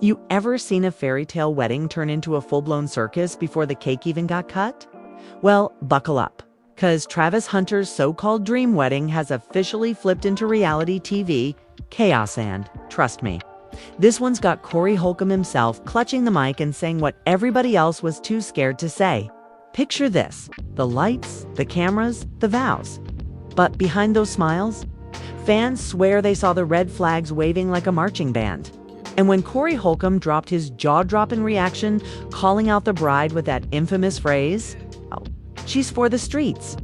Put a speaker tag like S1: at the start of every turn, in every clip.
S1: You ever seen a fairy tale wedding turn into a full-blown circus before the cake even got cut? Well, buckle up, because Travis Hunter's so-called dream wedding has officially flipped into reality TV chaos, and, trust me, this one's got Corey Holcomb himself clutching the mic and saying what everybody else was too scared to say. Picture this: the lights, the cameras, the vows. But behind those smiles, fans swear they saw the red flags waving like a marching band. And when Corey Holcomb dropped his jaw-dropping reaction, calling out the bride with that infamous phrase, "Oh, she's for the streets.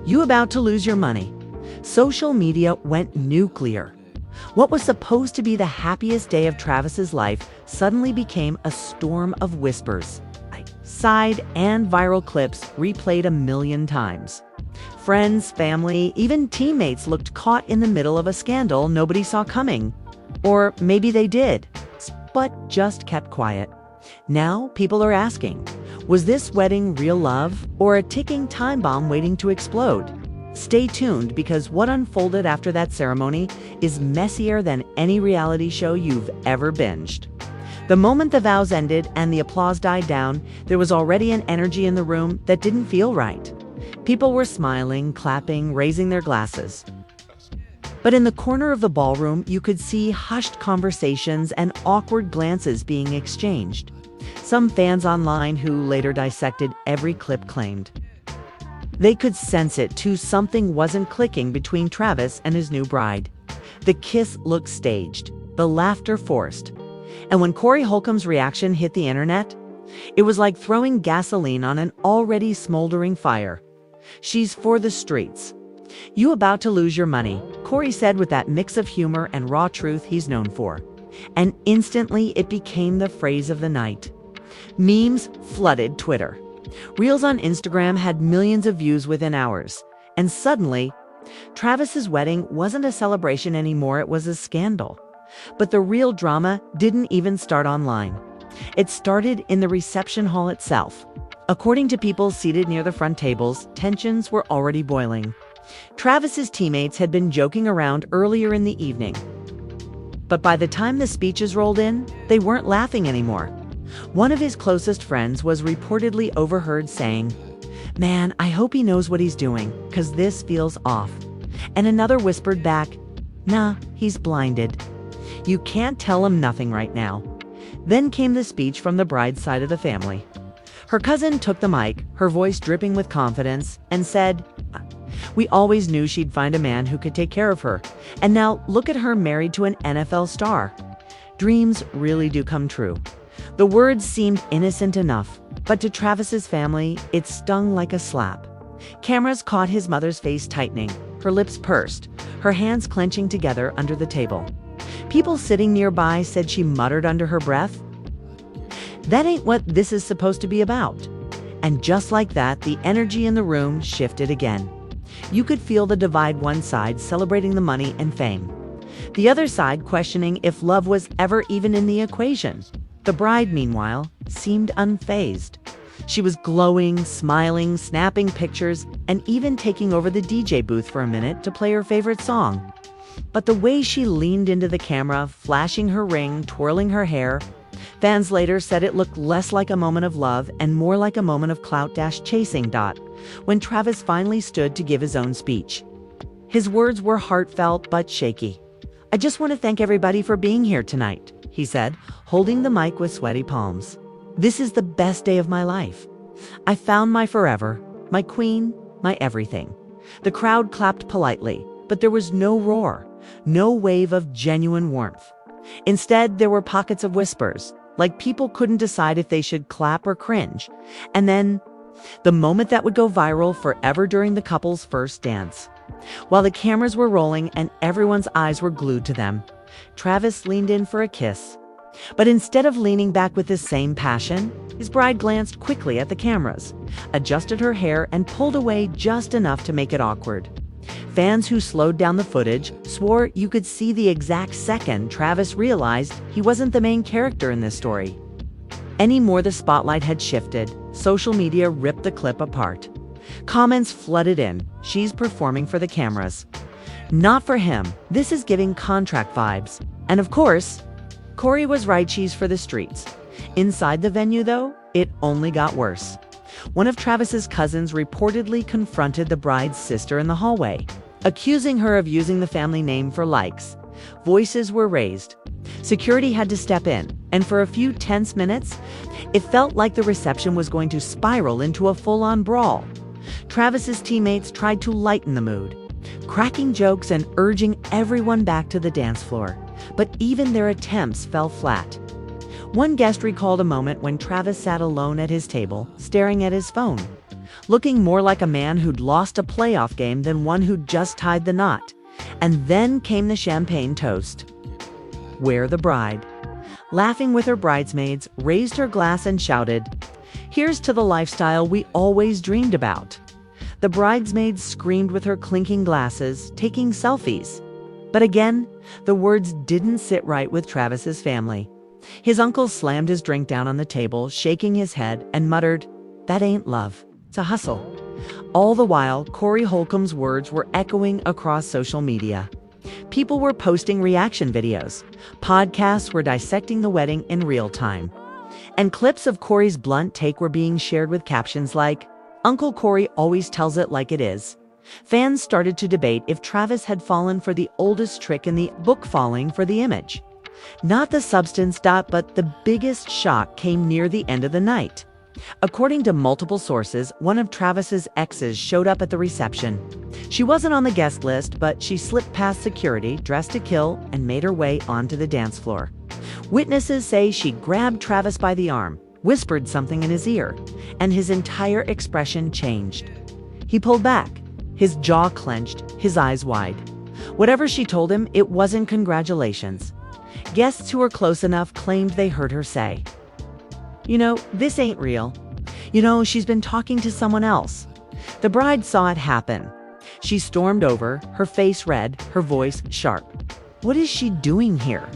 S1: You about to lose your money," social media went nuclear. What was supposed to be the happiest day of Travis's life suddenly became a storm of whispers. Side and viral clips replayed a million times. Friends, family, even teammates looked caught in the middle of a scandal nobody saw coming. Or maybe they did, but just kept quiet. Now people are asking, was this wedding real love or a ticking time bomb waiting to explode? Stay tuned, because what unfolded after that ceremony is messier than any reality show you've ever binged. The moment the vows ended and the applause died down, there was already an energy in the room that didn't feel right. People were smiling, clapping, raising their glasses. But in the corner of the ballroom, you could see hushed conversations and awkward glances being exchanged. Some fans online who later dissected every clip claimed they could sense it too. Something wasn't clicking between Travis and his new bride. The kiss looked staged, the laughter forced. And when Corey Holcomb's reaction hit the internet, it was like throwing gasoline on an already smoldering fire. "She's for the streets. You about to lose your money," Corey said with that mix of humor and raw truth he's known for. And instantly it became the phrase of the night. Memes flooded Twitter. Reels on Instagram had millions of views within hours. And suddenly, Travis's wedding wasn't a celebration anymore, it was a scandal. But the real drama didn't even start online. It started in the reception hall itself. According to people seated near the front tables, tensions were already boiling. Travis's teammates had been joking around earlier in the evening. But by the time the speeches rolled in, they weren't laughing anymore. One of his closest friends was reportedly overheard saying, "Man, I hope he knows what he's doing, 'cause this feels off." And another whispered back, "Nah, he's blinded. You can't tell him nothing right now." Then came the speech from the bride's side of the family. Her cousin took the mic, her voice dripping with confidence, and said, "We always knew she'd find a man who could take care of her. And now look at her married to an NFL star. Dreams really do come true." The words seemed innocent enough, but to Travis's family, it stung like a slap. Cameras caught his mother's face tightening, her lips pursed, her hands clenching together under the table. People sitting nearby said she muttered under her breath, "That ain't what this is supposed to be about." And just like that, the energy in the room shifted again. You could feel the divide: one side celebrating the money and fame, the other side questioning if love was ever even in the equation. The bride, meanwhile, seemed unfazed. She was glowing, smiling, snapping pictures, and even taking over the DJ booth for a minute to play her favorite song. But the way she leaned into the camera, flashing her ring, twirling her hair, fans later said it looked less like a moment of love and more like a moment of clout-chasing. When Travis finally stood to give his own speech, his words were heartfelt but shaky. "I just want to thank everybody for being here tonight," he said, holding the mic with sweaty palms. "This is the best day of my life. I found my forever, my queen, my everything." The crowd clapped politely, but there was no roar, no wave of genuine warmth. Instead, there were pockets of whispers, like people couldn't decide if they should clap or cringe. And then, the moment that would go viral forever during the couple's first dance. While the cameras were rolling and everyone's eyes were glued to them, Travis leaned in for a kiss. But instead of leaning back with the same passion, his bride glanced quickly at the cameras, adjusted her hair, and pulled away just enough to make it awkward. Fans who slowed down the footage swore you could see the exact second Travis realized he wasn't the main character in this story. Any more the spotlight had shifted, social media ripped the clip apart. Comments flooded in, "She's performing for the cameras. Not for him. This is giving contract vibes." And of course, Corey was right, she's for the streets. Inside the venue, though, it only got worse. One of Travis's cousins reportedly confronted the bride's sister in the hallway, accusing her of using the family name for likes. Voices were raised. Security had to step in, and for a few tense minutes, it felt like the reception was going to spiral into a full-on brawl. Travis's teammates tried to lighten the mood, cracking jokes and urging everyone back to the dance floor, but even their attempts fell flat. One guest recalled a moment when Travis sat alone at his table, staring at his phone, looking more like a man who'd lost a playoff game than one who'd just tied the knot. And then came the champagne toast. Where the bride, laughing with her bridesmaids, raised her glass and shouted, "Here's to the lifestyle we always dreamed about." The bridesmaids screamed with her clinking glasses, taking selfies. But again, the words didn't sit right with Travis's family. His uncle slammed his drink down on the table, shaking his head, and muttered, "That ain't love, it's a hustle." All the while, Corey Holcomb's words were echoing across social media. People were posting reaction videos. Podcasts were dissecting the wedding in real time. And clips of Corey's blunt take were being shared with captions like, "Uncle Corey always tells it like it is." Fans started to debate if Travis had fallen for the oldest trick in the book, falling for the image. Not the substance, but the biggest shock came near the end of the night. According to multiple sources, one of Travis's exes showed up at the reception. She wasn't on the guest list, but she slipped past security, dressed to kill, and made her way onto the dance floor. Witnesses say she grabbed Travis by the arm, whispered something in his ear, and his entire expression changed. He pulled back, his jaw clenched, his eyes wide. Whatever she told him, it wasn't congratulations. Guests who were close enough claimed they heard her say, "This ain't real. She's been talking to someone else." The bride saw it happen. She stormed over, her face red, her voice sharp. "What is she doing here?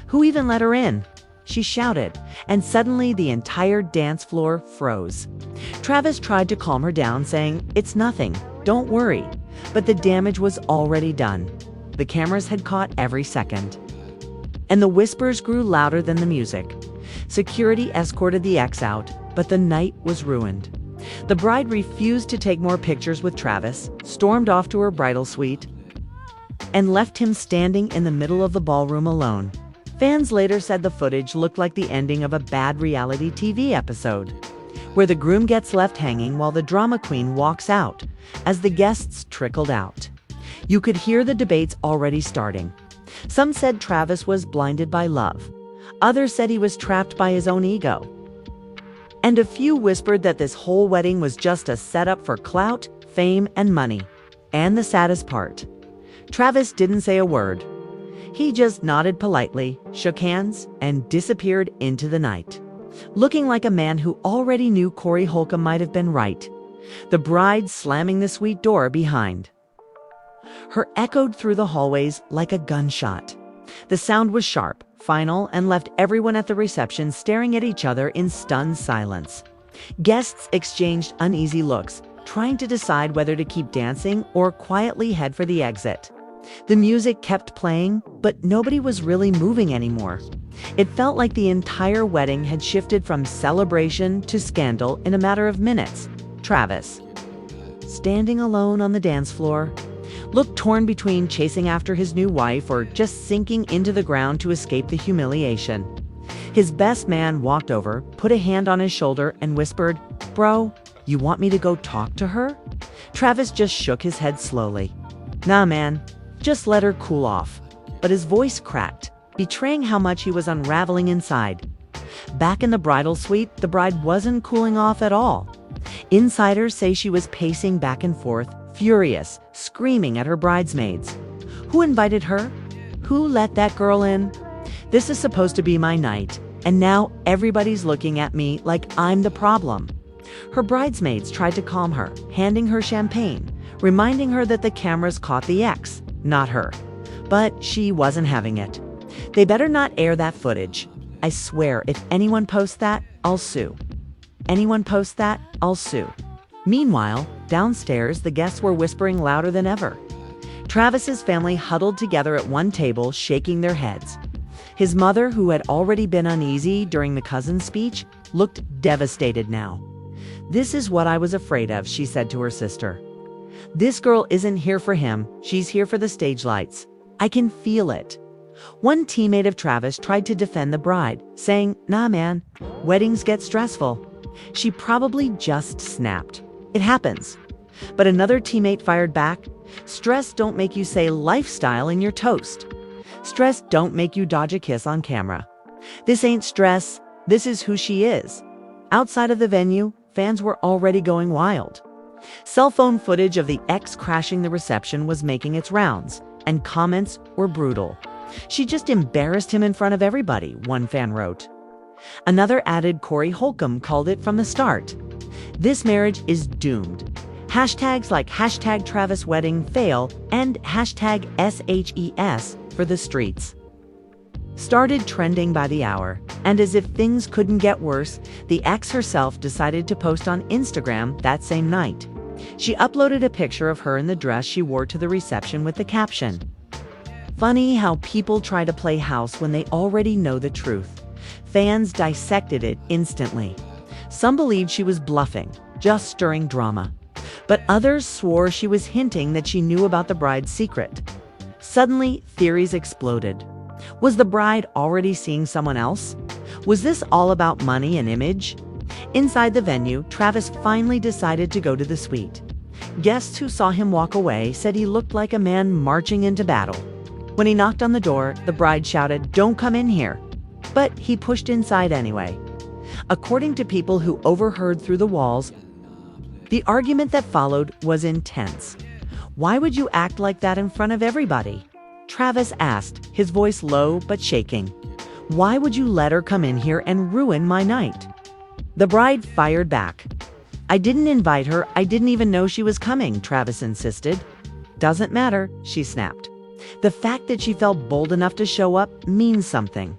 S1: Who even let her in?" she shouted, and suddenly the entire dance floor froze. Travis tried to calm her down, saying, "It's nothing, don't worry." But the damage was already done. The cameras had caught every second. And the whispers grew louder than the music. Security escorted the ex out, but the night was ruined. The bride refused to take more pictures with Travis, stormed off to her bridal suite, and left him standing in the middle of the ballroom alone. Fans later said the footage looked like the ending of a bad reality TV episode, where the groom gets left hanging while the drama queen walks out, as the guests trickled out. You could hear the debates already starting. Some said Travis was blinded by love. Others said he was trapped by his own ego. And a few whispered that this whole wedding was just a setup for clout, fame, and money. And the saddest part, Travis didn't say a word. He just nodded politely, shook hands, and disappeared into the night, looking like a man who already knew Corey Holcomb might have been right. The bride slamming the suite door behind her echoed through the hallways like a gunshot. The sound was sharp, final, and left everyone at the reception staring at each other in stunned silence. Guests exchanged uneasy looks, trying to decide whether to keep dancing or quietly head for the exit. The music kept playing, but nobody was really moving anymore. It felt like the entire wedding had shifted from celebration to scandal in a matter of minutes. Travis, standing alone on the dance floor, looked torn between chasing after his new wife or just sinking into the ground to escape the humiliation. His best man walked over, put a hand on his shoulder, and whispered, "Bro, you want me to go talk to her?" Travis just shook his head slowly. "Nah, man, just let her cool off." But his voice cracked, betraying how much he was unraveling inside. Back in the bridal suite, the bride wasn't cooling off at all. Insiders say she was pacing back and forth, furious, screaming at her bridesmaids. "Who invited her? Who let that girl in? This is supposed to be my night, and now everybody's looking at me like I'm the problem." Her bridesmaids tried to calm her, handing her champagne, reminding her that the cameras caught the ex, not her. But she wasn't having it. "They better not air that footage. I swear, if anyone posts that, I'll sue. Anyone posts that, I'll sue." Meanwhile, downstairs, the guests were whispering louder than ever. Travis's family huddled together at one table, shaking their heads. His mother, who had already been uneasy during the cousin's speech, looked devastated now. "This is what I was afraid of," she said to her sister. "This girl isn't here for him, she's here for the stage lights. I can feel it." One teammate of Travis tried to defend the bride, saying, "Nah man, weddings get stressful." She probably just snapped. It happens. But another teammate fired back, "Stress don't make you say lifestyle in your toast. Stress don't make you dodge a kiss on camera. This ain't stress, this is who she is." Outside of the venue, fans were already going wild. Cell phone footage of the ex crashing the reception was making its rounds, and comments were brutal. "She just embarrassed him in front of everybody," one fan wrote. Another added Corey Holcomb called it from the start. "This marriage is doomed." Hashtags like hashtag Travis wedding fail and hashtag SHES for the streets started trending by the hour, and as if things couldn't get worse, the ex herself decided to post on Instagram that same night. She uploaded a picture of her in the dress she wore to the reception with the caption, "Funny how people try to play house when they already know the truth." Fans dissected it instantly. Some believed she was bluffing, just stirring drama, but others swore she was hinting that she knew about the bride's secret. Suddenly, theories exploded. Was the bride already seeing someone else? Was this all about money and image? Inside the venue, Travis finally decided to go to the suite. Guests who saw him walk away said he looked like a man marching into battle. When he knocked on the door, the bride shouted, "Don't come in here." But he pushed inside anyway. According to people who overheard through the walls, the argument that followed was intense. "Why would you act like that in front of everybody?" Travis asked, his voice low but shaking. "Why would you let her come in here and ruin my night?" The bride fired back. "I didn't invite her, I didn't even know she was coming," Travis insisted. "Doesn't matter," she snapped. "The fact that she felt bold enough to show up means something.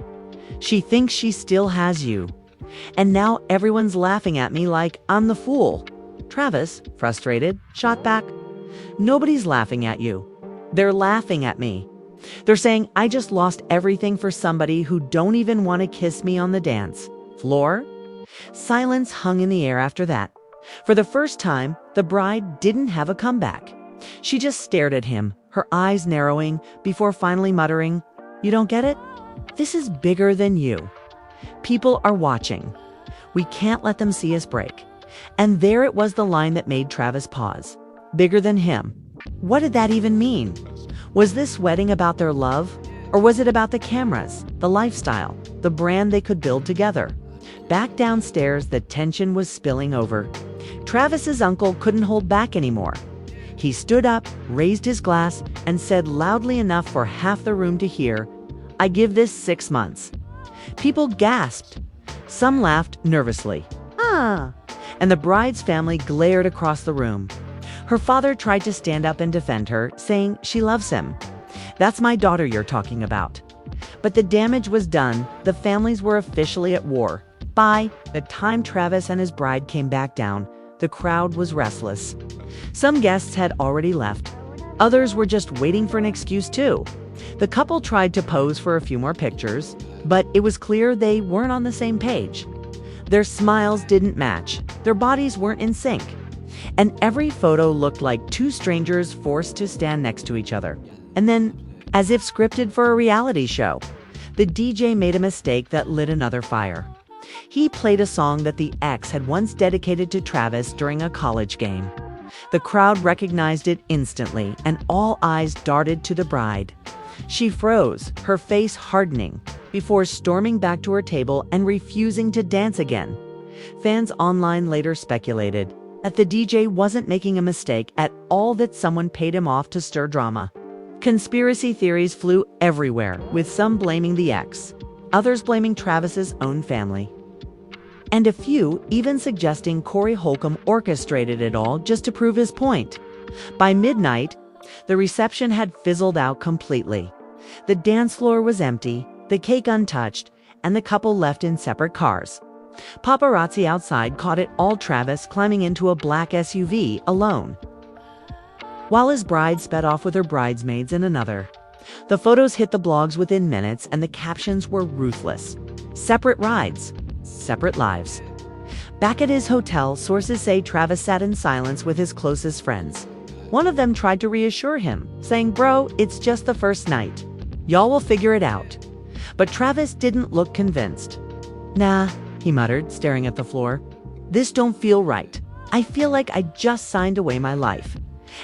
S1: She thinks she still has you. And now everyone's laughing at me like I'm the fool." Travis, frustrated, shot back, "Nobody's laughing at you. They're laughing at me. They're saying I just lost everything for somebody who don't even want to kiss me on the dance floor." Silence hung in the air after that. For the first time, the bride didn't have a comeback. She just stared at him, her eyes narrowing, before finally muttering, "You don't get it? This is bigger than you. People are watching. We can't let them see us break." And there it was, the line that made Travis pause. Bigger than him. What did that even mean? Was this wedding about their love? Or was it about the cameras, the lifestyle, the brand they could build together? Back downstairs, the tension was spilling over. Travis's uncle couldn't hold back anymore. He stood up, raised his glass, and said loudly enough for half the room to hear, "I give this 6 months." People gasped. Some laughed nervously. "Ah!" And the bride's family glared across the room. Her father tried to stand up and defend her, saying she loves him. "That's my daughter you're talking about." But the damage was done. The families were officially at war. By the time Travis and his bride came back down, the crowd was restless. Some guests had already left. Others were just waiting for an excuse too. The couple tried to pose for a few more pictures, but it was clear they weren't on the same page. Their smiles didn't match. Their bodies weren't in sync. And every photo looked like two strangers forced to stand next to each other. And then, as if scripted for a reality show, the DJ made a mistake that lit another fire. He played a song that the ex had once dedicated to Travis during a college game. The crowd recognized it instantly, and all eyes darted to the bride. She froze, her face hardening, before storming back to her table and refusing to dance again. Fans online later speculated that the DJ wasn't making a mistake at all, that someone paid him off to stir drama. Conspiracy theories flew everywhere, with some blaming the ex, others blaming Travis's own family, and a few even suggesting Corey Holcomb orchestrated it all just to prove his point. By midnight, the reception had fizzled out completely. The dance floor was empty, the cake untouched, and the couple left in separate cars. Paparazzi outside caught it all, Travis climbing into a black SUV alone, while his bride sped off with her bridesmaids in another. The photos hit the blogs within minutes, and the captions were ruthless. Separate rides, separate lives. Back at his hotel, sources say Travis sat in silence with his closest friends. One of them tried to reassure him, saying, "Bro, it's just the first night. Y'all will figure it out." But Travis didn't look convinced. "Nah," he muttered, staring at the floor. "This don't feel right. I feel like I just signed away my life."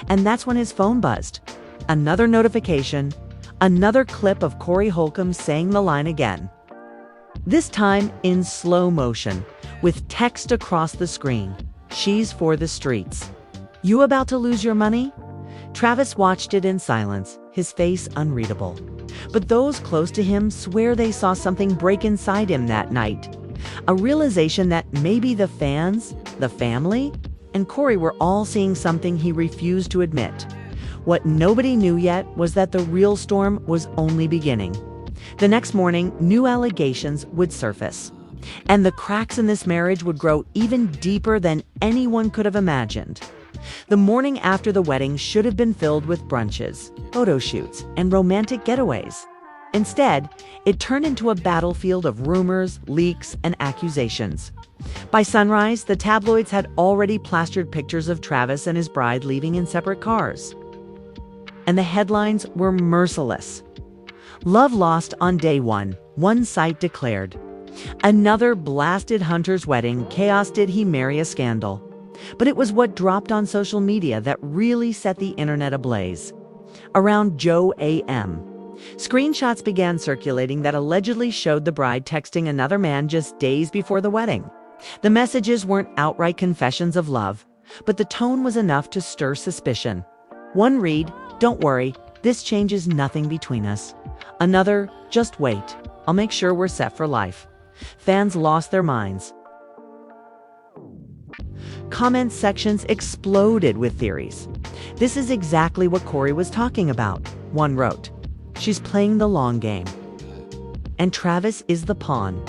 S1: And that's when his phone buzzed. Another notification, another clip of Corey Holcomb saying the line again. This time in slow motion, with text across the screen. "She's for the streets. You about to lose your money?" Travis watched it in silence, his face unreadable. But those close to him swear they saw something break inside him that night. A realization that maybe the fans, the family, and Corey were all seeing something he refused to admit. What nobody knew yet was that the real storm was only beginning. The next morning, new allegations would surface. And the cracks in this marriage would grow even deeper than anyone could have imagined. The morning after the wedding should have been filled with brunches, photo shoots, and romantic getaways. Instead, it turned into a battlefield of rumors, leaks, and accusations. By sunrise, the tabloids had already plastered pictures of Travis and his bride leaving in separate cars. And the headlines were merciless. "Love lost on day one site declared. Another blasted Hunter's wedding, chaos did he marry a scandal." But it was what dropped on social media that really set the internet ablaze. Around Joe AM, screenshots began circulating that allegedly showed the bride texting another man just days before the wedding. The messages weren't outright confessions of love, but the tone was enough to stir suspicion. One read, "Don't worry, this changes nothing between us." Another, "Just wait, I'll make sure we're set for life." Fans lost their minds. Comment sections exploded with theories. "This is exactly what Corey was talking about," one wrote. "She's playing the long game. And Travis is the pawn."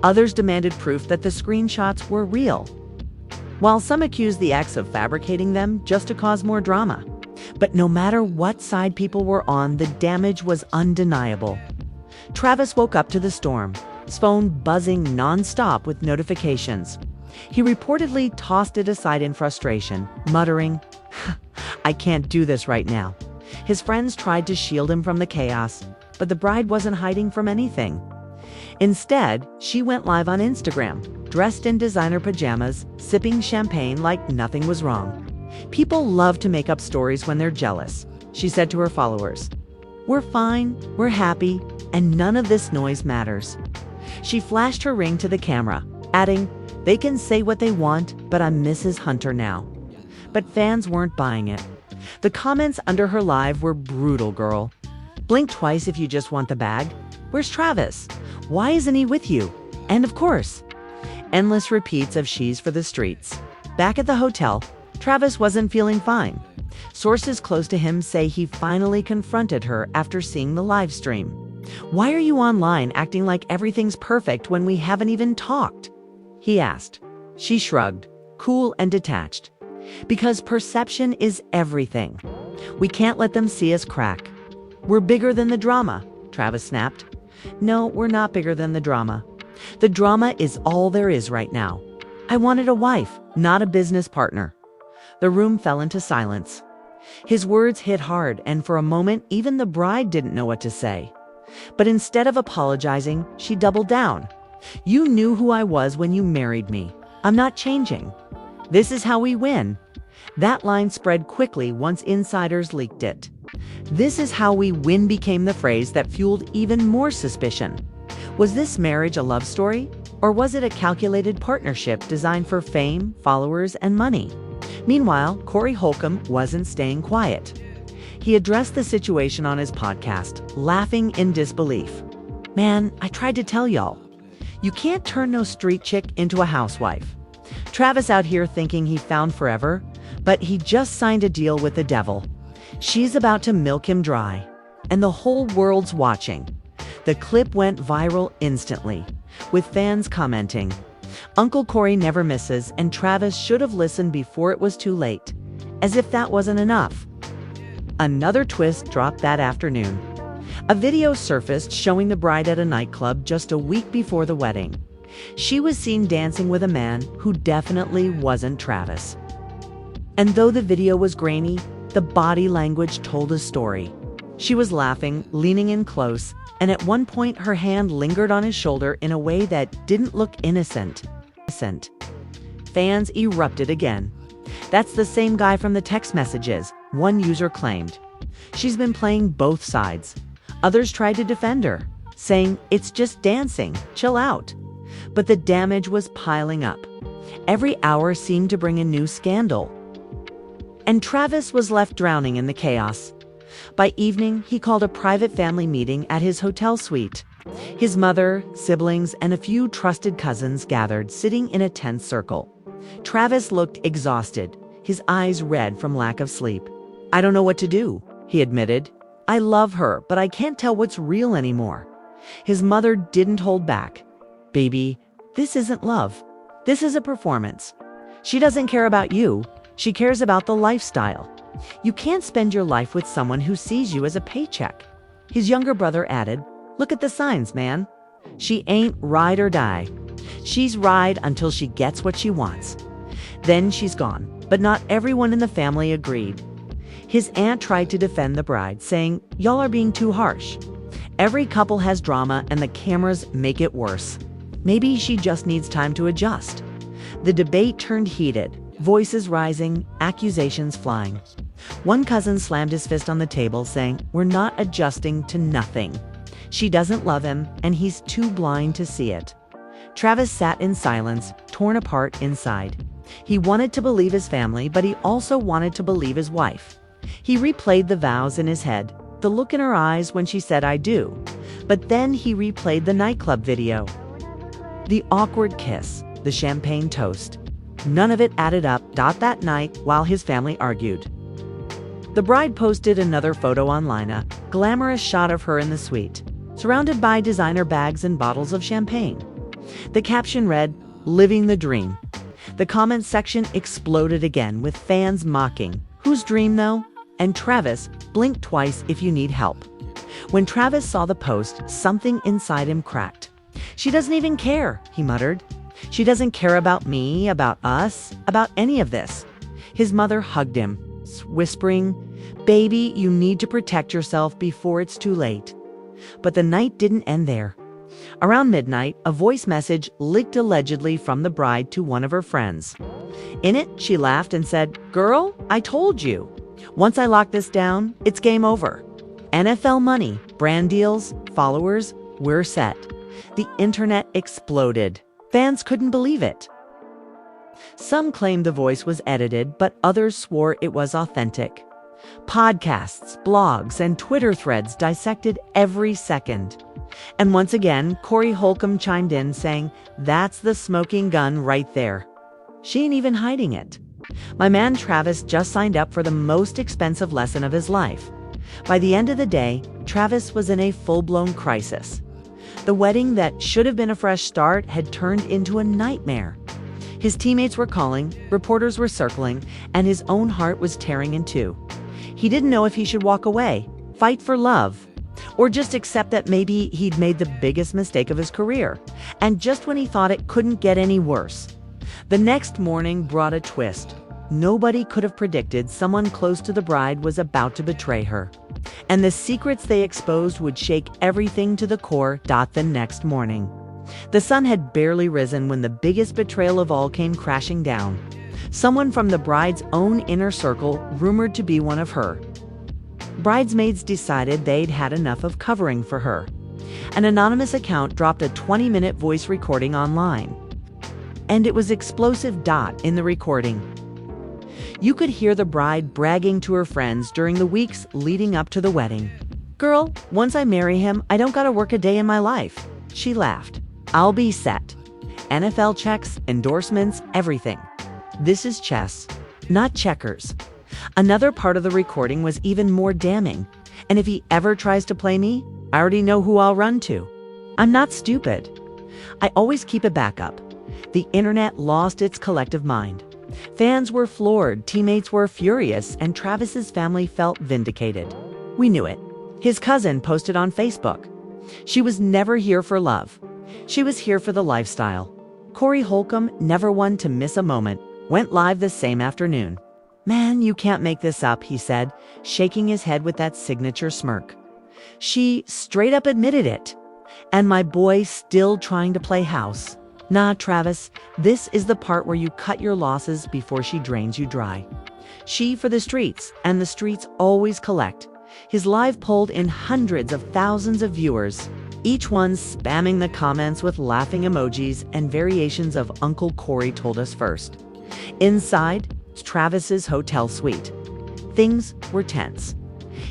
S1: Others demanded proof that the screenshots were real, while some accused the ex of fabricating them just to cause more drama. But no matter what side people were on, the damage was undeniable. Travis woke up to the storm, his phone buzzing nonstop with notifications. He reportedly tossed it aside in frustration, muttering, "I can't do this right now." His friends tried to shield him from the chaos, but the bride wasn't hiding from anything. Instead, she went live on Instagram, dressed in designer pajamas, sipping champagne like nothing was wrong. "People love to make up stories when they're jealous," she said to her followers. "We're fine, we're happy, and none of this noise matters." She flashed her ring to the camera, adding, "They can say what they want, but I'm Mrs. Hunter now." But fans weren't buying it. The comments under her live were brutal, girl. "Blink twice if you just want the bag. Where's Travis? Why isn't he with you? And of course." Endless repeats of "she's for the streets." Back at the hotel, Travis wasn't feeling fine. Sources close to him say he finally confronted her after seeing the live stream. "Why are you online acting like everything's perfect when we haven't even talked?" he asked. She shrugged, cool and detached. "Because perception is everything. We can't let them see us crack." "We're bigger than the drama," Travis snapped. "No, we're not bigger than the drama. The drama is all there is right now. I wanted a wife, not a business partner." The room fell into silence. His words hit hard, and for a moment, even the bride didn't know what to say. But instead of apologizing, she doubled down. "You knew who I was when you married me. I'm not changing. This is how we win." That line spread quickly once insiders leaked it. "This is how we win" became the phrase that fueled even more suspicion. Was this marriage a love story? Or was it a calculated partnership designed for fame, followers, and money? Meanwhile, Corey Holcomb wasn't staying quiet. He addressed the situation on his podcast, laughing in disbelief. "Man, I tried to tell y'all. You can't turn no street chick into a housewife. Travis out here thinking he found forever, but he just signed a deal with the devil. She's about to milk him dry. And the whole world's watching." The clip went viral instantly, with fans commenting, "Uncle Corey never misses, and Travis should have listened before it was too late." As if that wasn't enough. Another twist dropped that afternoon. A video surfaced showing the bride at a nightclub just a week before the wedding. She was seen dancing with a man who definitely wasn't Travis. And though the video was grainy, the body language told a story. She was laughing, leaning in close, and at one point her hand lingered on his shoulder in a way that didn't look innocent. Fans erupted again. "That's the same guy from the text messages," one user claimed. "She's been playing both sides." Others tried to defend her, saying, "It's just dancing, chill out." But the damage was piling up. Every hour seemed to bring a new scandal. And Travis was left drowning in the chaos. By evening, he called a private family meeting at his hotel suite. His mother, siblings, and a few trusted cousins gathered, sitting in a tense circle. Travis looked exhausted, his eyes red from lack of sleep. "I don't know what to do," he admitted. "I love her, but I can't tell what's real anymore." His mother didn't hold back. "Baby, this isn't love. This is a performance. She doesn't care about you. She cares about the lifestyle. You can't spend your life with someone who sees you as a paycheck." His younger brother added, "Look at the signs, man. She ain't ride or die. She's ride until she gets what she wants. Then she's gone." But not everyone in the family agreed. His aunt tried to defend the bride, saying, "Y'all are being too harsh. Every couple has drama and the cameras make it worse. Maybe she just needs time to adjust." The debate turned heated, voices rising, accusations flying. One cousin slammed his fist on the table, saying, "We're not adjusting to nothing. She doesn't love him, and he's too blind to see it." Travis sat in silence, torn apart inside. He wanted to believe his family, but he also wanted to believe his wife. He replayed the vows in his head, the look in her eyes when she said, "I do." But then he replayed the nightclub video. The awkward kiss, the champagne toast. None of it added up. That night, while his family argued, the bride posted another photo online, a glamorous shot of her in the suite, surrounded by designer bags and bottles of champagne. The caption read, "Living the dream." The comments section exploded again, with fans mocking, "Whose dream though?" And Travis, "Blink twice if you need help." When Travis saw the post, something inside him cracked. "She doesn't even care," he muttered. "She doesn't care about me, about us, about any of this." His mother hugged him, whispering, "Baby, you need to protect yourself before it's too late." But the night didn't end there. Around midnight, a voice message leaked allegedly from the bride to one of her friends. In it, she laughed and said, "Girl, I told you. Once I lock this down, it's game over. NFL money, brand deals, followers, we're set." The internet exploded. Fans couldn't believe it. Some claimed the voice was edited, but others swore it was authentic. Podcasts, blogs, and Twitter threads dissected every second. And once again, Corey Holcomb chimed in, saying, "That's the smoking gun right there. She ain't even hiding it." My man Travis just signed up for the most expensive lesson of his life. By the end of the day, Travis was in a full-blown crisis. The wedding that should have been a fresh start had turned into a nightmare. His teammates were calling, reporters were circling, and his own heart was tearing in two. He didn't know if he should walk away, fight for love, or just accept that maybe he'd made the biggest mistake of his career. And just when he thought it couldn't get any worse, the next morning brought a twist. Nobody could have predicted someone close to the bride was about to betray her. And the secrets they exposed would shake everything to the core. The next morning, the sun had barely risen when the biggest betrayal of all came crashing down. Someone from the bride's own inner circle, rumored to be one of her bridesmaids, decided they'd had enough of covering for her. An anonymous account dropped a 20-minute voice recording online. And it was explosive. In the recording, you could hear the bride bragging to her friends during the weeks leading up to the wedding. "Girl, once I marry him, I don't gotta work a day in my life." She laughed. "I'll be set. NFL checks, endorsements, everything. This is chess, not checkers." Another part of the recording was even more damning. "And if he ever tries to play me, I already know who I'll run to. I'm not stupid. I always keep a backup." The internet lost its collective mind. Fans were floored, teammates were furious, and Travis's family felt vindicated. "We knew it. His cousin posted on Facebook. She was never here for love. She was here for the lifestyle. Corey Holcomb, never one to miss a moment, went live the same afternoon. "Man, you can't make this up," he said, shaking his head with that signature smirk. She straight up admitted it. "And my boy still trying to play house." Nah, Travis, this is the part where you cut your losses before she drains you dry. She for the streets, and the streets always collect. His live pulled in hundreds of thousands of viewers, each one spamming the comments with laughing emojis and variations of "Uncle Corey told us first." Inside, Travis's hotel suite. Things were tense.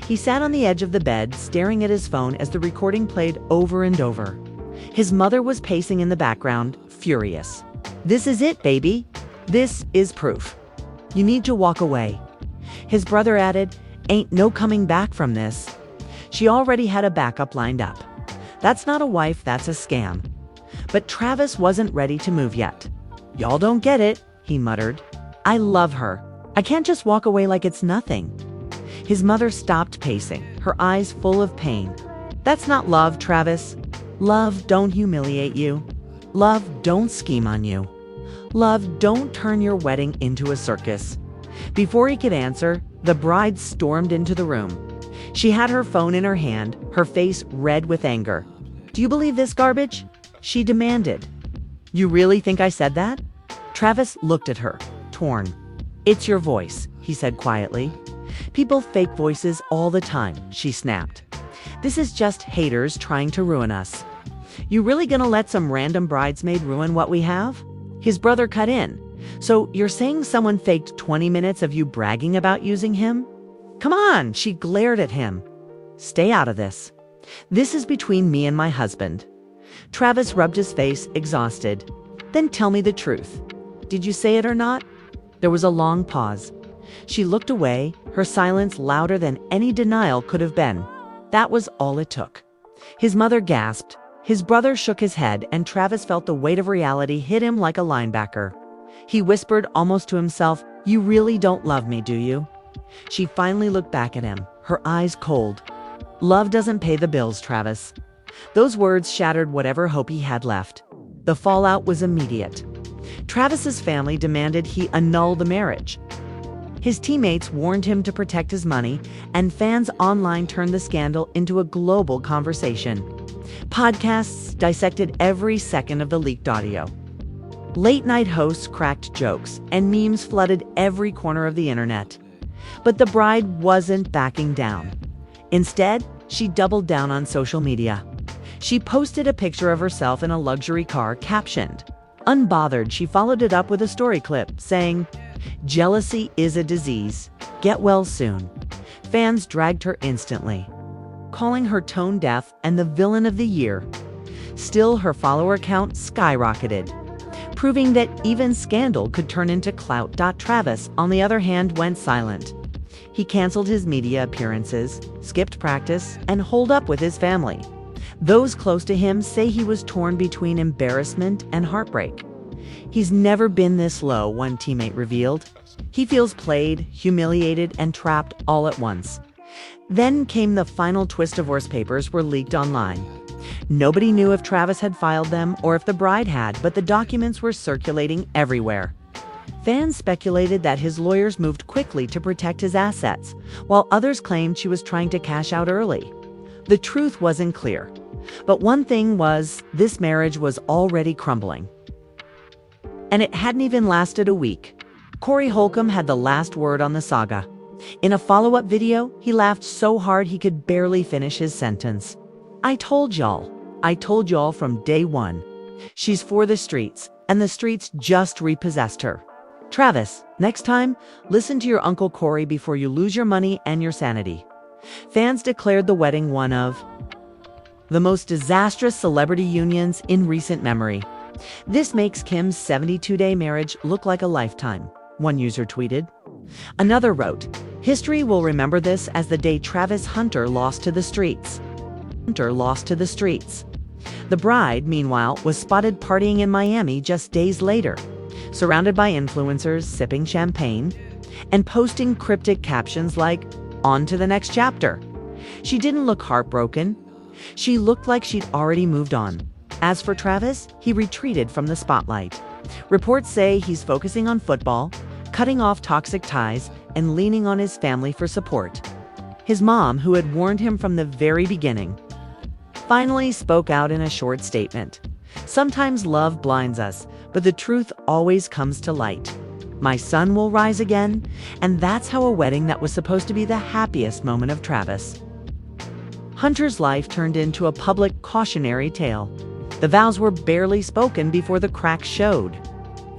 S1: He sat on the edge of the bed, staring at his phone as the recording played over and over. His mother was pacing in the background, furious. "This is it, baby. This is proof. You need to walk away." His brother added, "Ain't no coming back from this." She already had a backup lined up. "That's not a wife, that's a scam." But Travis wasn't ready to move yet. "Y'all don't get it," he muttered. "I love her. I can't just walk away like it's nothing." His mother stopped pacing, her eyes full of pain. "That's not love, Travis. Love don't humiliate you. Love don't scheme on you. Love don't turn your wedding into a circus." Before he could answer, the bride stormed into the room. She had her phone in her hand, her face red with anger. "Do you believe this garbage?" she demanded. "You really think I said that?" Travis looked at her, torn. "It's your voice," he said quietly. "People fake voices all the time," she snapped. "This is just haters trying to ruin us. You really gonna let some random bridesmaid ruin what we have?" His brother cut in. "So you're saying someone faked 20 minutes of you bragging about using him?" "Come on," she glared at him. "Stay out of this. This is between me and my husband." Travis rubbed his face, exhausted. "Then tell me the truth. Did you say it or not?" There was a long pause. She looked away, her silence louder than any denial could have been. That was all it took. His mother gasped. His brother shook his head, and Travis felt the weight of reality hit him like a linebacker. He whispered almost to himself, "You really don't love me, do you?" She finally looked back at him, her eyes cold. "Love doesn't pay the bills, Travis." Those words shattered whatever hope he had left. The fallout was immediate. Travis's family demanded he annul the marriage. His teammates warned him to protect his money, and fans online turned the scandal into a global conversation. Podcasts dissected every second of the leaked audio. Late-night hosts cracked jokes, and memes flooded every corner of the internet. But the bride wasn't backing down. Instead, she doubled down on social media. She posted a picture of herself in a luxury car, captioned. Unbothered, she followed it up with a story clip, saying, "Jealousy is a disease. Get well soon." Fans dragged her instantly, calling her tone deaf and the villain of the year. Still, her follower count skyrocketed, proving that even scandal could turn into clout. Travis, on the other hand, went silent. He canceled his media appearances, skipped practice, and holed up with his family. Those close to him say he was torn between embarrassment and heartbreak. "He's never been this low," one teammate revealed. "He feels played, humiliated, and trapped all at once." Then came the final twist. Divorce papers were leaked online. Nobody knew if Travis had filed them or if the bride had, but the documents were circulating everywhere. Fans speculated that his lawyers moved quickly to protect his assets, while others claimed she was trying to cash out early. The truth wasn't clear. But one thing was, this marriage was already crumbling. And it hadn't even lasted a week. Corey Holcomb had the last word on the saga. In a follow-up video, he laughed so hard he could barely finish his sentence. I told y'all from day one. She's for the streets, and the streets just repossessed her." Travis, next time, listen to your Uncle Corey before you lose your money and your sanity. Fans declared the wedding one of the most disastrous celebrity unions in recent memory. "This makes Kim's 72-day marriage look like a lifetime," one user tweeted. Another wrote, "History will remember this as the day Travis Hunter lost to the streets." The bride, meanwhile, was spotted partying in Miami just days later, surrounded by influencers sipping champagne and posting cryptic captions like, "On to the next chapter." She didn't look heartbroken. She looked like she'd already moved on. As for Travis, he retreated from the spotlight. Reports say he's focusing on football, cutting off toxic ties, and leaning on his family for support. His mom, who had warned him from the very beginning, finally spoke out in a short statement. "Sometimes love blinds us, but the truth always comes to light. My son will rise again," and that's how a wedding that was supposed to be the happiest moment of Travis. Hunter's life turned into a public cautionary tale. The vows were barely spoken before the cracks showed.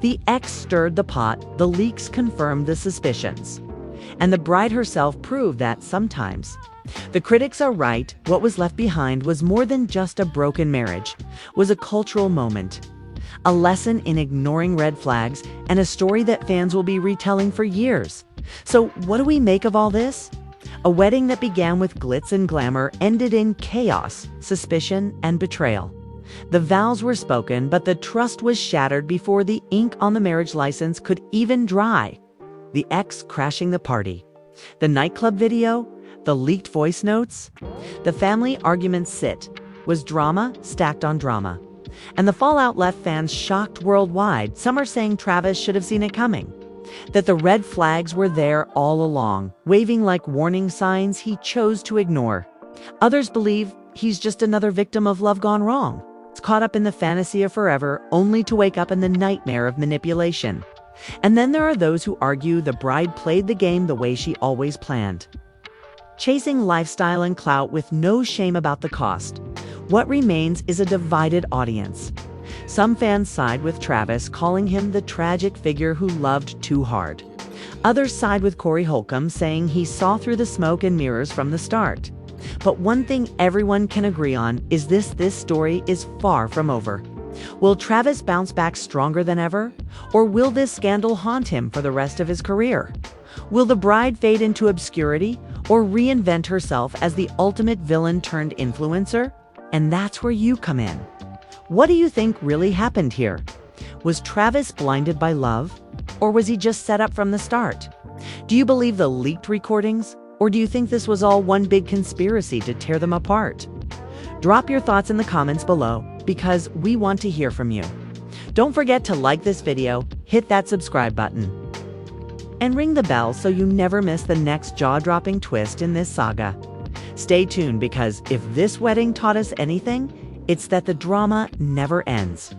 S1: The ex stirred the pot, the leaks confirmed the suspicions. And the bride herself proved that sometimes. The critics are right, what was left behind was more than just a broken marriage, was a cultural moment. A lesson in ignoring red flags and a story that fans will be retelling for years. So what do we make of all this? A wedding that began with glitz and glamour ended in chaos, suspicion, and betrayal. The vows were spoken, but the trust was shattered before the ink on the marriage license could even dry. The ex crashing the party, the nightclub video, the leaked voice notes. The family arguments was drama stacked on drama. And the fallout left fans shocked worldwide. Some are saying Travis should have seen it coming, that the red flags were there all along, waving like warning signs he chose to ignore. Others believe he's just another victim of love gone wrong. It's caught up in the fantasy of forever, only to wake up in the nightmare of manipulation. And then there are those who argue the bride played the game the way she always planned, chasing lifestyle and clout with no shame about the cost. What remains is a divided audience. Some fans side with Travis, calling him the tragic figure who loved too hard. Others side with Holcomb, saying he saw through the smoke and mirrors from the start. But one thing everyone can agree on is this story is far from over. Will Travis bounce back stronger than ever? Or will this scandal haunt him for the rest of his career? Will the bride fade into obscurity or reinvent herself as the ultimate villain turned influencer? And that's where you come in. What do you think really happened here? Was Travis blinded by love? Or was he just set up from the start? Do you believe the leaked recordings? Or do you think this was all one big conspiracy to tear them apart? Drop your thoughts in the comments below, because we want to hear from you. Don't forget to like this video, hit that subscribe button, and ring the bell so you never miss the next jaw-dropping twist in this saga. Stay tuned, because if this wedding taught us anything, it's that the drama never ends.